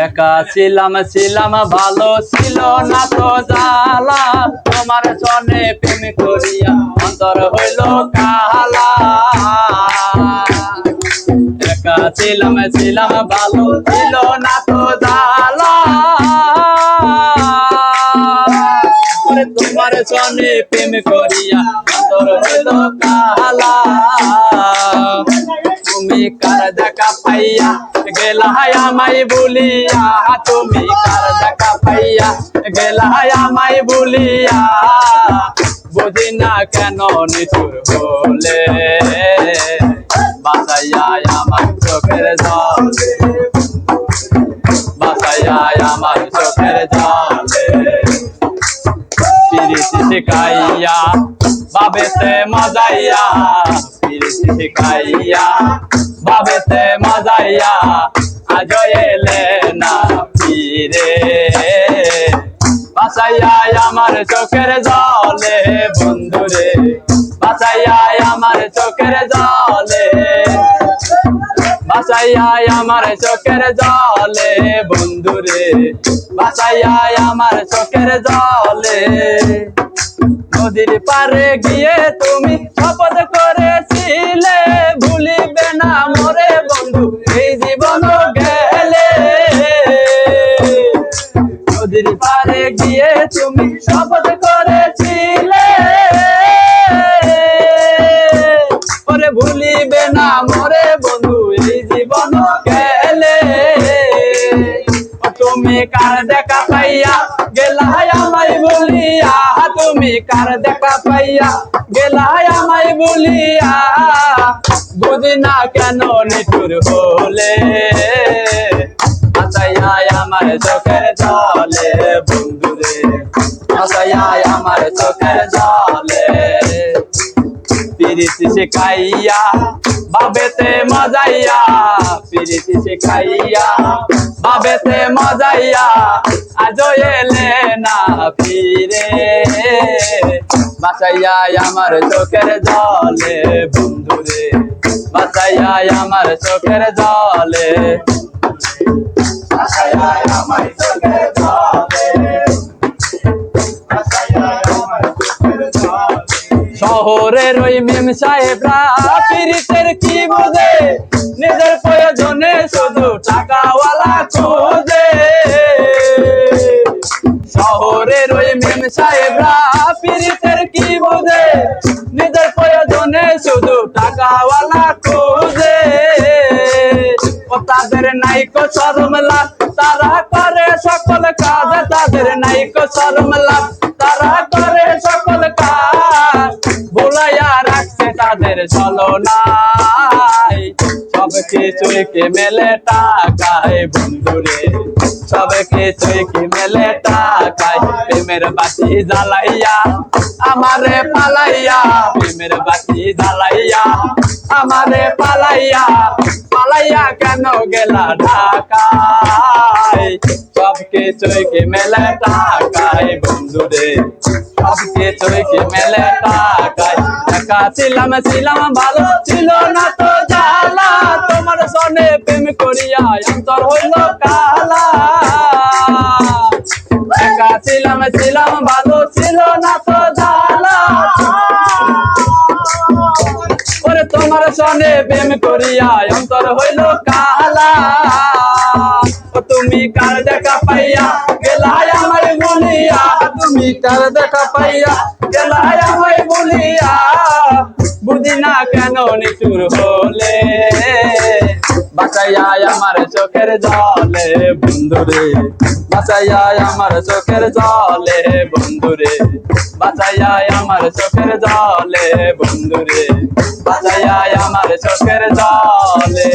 একা ছিলাম ছিলাম ভালো ছিল না তো জ্বালা, তোমার সনে প্রেম করিয়া অন্তর হইল কালা। একা ছিলাম ছিলাম ভালো ছিল না তো জ্বালা, তোমার সনে প্রেম করিয়া অন্তর হইল কালা। তুমি কার দেখা পাইয়া গেলা আমায় বলিয়া, তুমি কার দেখা পাইয়া গেলা আমায় বলিয়া, বুঝি না কেন নিঠুর হলে বাসাইয়া আমার চোখের জলে, বাসাইয়া আমার চোখের জলে। পিরিতি শিখাইয়া বাবেতে মজাইয়া, পিরিতি শিখাইয়া বাবেতে মজাইয়া, আজ এলে না ফিরে বাসাইয়া আমার চোখের জলে বন্ধুরে, বাসাইয়া আমার চোখের জলে, বাসাইয়া আমার চোখের জলে বন্ধুরে, বাসাইয়া আমার চোখের জলে। নদীর পারে গিয়ে তুমি শপথ করেছিলে, ভুলিবে না মোরে বন্ধু এই জীবন গেলে। নদীর পারে গিয়ে তুমি শপথ করেছিলে, ওরে ভুলিবে না মোরে বন্ধু এই জীবন গেলে। তুমি কার দেখা পাইয়া গেলা আমায় বলিয়া, তুমি কার দেখা পাইয়া গেলা আমায় বলিয়া, বুঝি না কেন নিঠুর হলে বাসাইয়া আমার চোখের জলে বন্ধুরে, বাসাইয়া আমার চোখের জলে। পিরিতি শিখাইয়া বাবেতে মজাইয়া, পিরিতি শিখাইয়া বাবেতে মজাইয়া, আজ এলে না ফিরে বাসাইয়া আমার চোখের জলে বন্ধুরে, বাসাইয়া আমার চোখের জলে, বাসাইয়া আমার চোখের জলে, বাসাইয়া আমার চোখের জলে। শহরের ওই মেম সাহেবরা পিরিতের কি বোঝে, নিজের প্রয়োজনে শুধু টাকাওয়ালা খোঁজে। শহরের ওই মেম সাহেবরা পিরিতের কি বোঝে, নিজের প্রয়োজনে শুধু টাকাওয়ালা খোঁজে। ও তাদের নাইকো শরম লাগ, তারা করে সকল কাজ, তাদের নাইকো শরম লাগ, তারা করে সকল কাজ, ভুলাইয়া রাখছে তাদের ছলনায় সব কিছুই কি মেলে টাকায় বন্ধুরে, সব কিছুই কি মেলে টাকায়। প্রেমের বাতি জ্বালাইয়া আমারে পালাইয়া, প্রেমের বাতি জ্বালাইয়া আমারে পালাইয়া, পালাইয়া কেন গেলা ঢাকায়, সব কিছুই কি মেলে টাকায় বন্ধুরে, সব কিছুই কি মেলে টাকায়। একা ছিলাম ছিলাম ভালো ছিল না তো জ্বালা, তোমার সনে প্রেম করিয়া অন্তর হইল কালা। একা ছিলাম ছিলাম ভালো ছিল না তো জ্বালা, ওরে তোমার সনে প্রেম করিয়া অন্তর হইল কালা। তুমি কার দেখা পাইয়া গেলা আমায় বলিয়া, তুমি কার দেখা পাইয়া গেলা আমায় বলিয়া, বুঝি না কেন নিঠুর হলে বাসাইয়া আমার চোখের জলে বন্ধুরে, বাসাইয়া আমার চোখের জলে বন্ধুরে, বাসাইয়া আমার চোখের জলে বন্ধুরে, বাসাইয়া আমার চোখের জলে।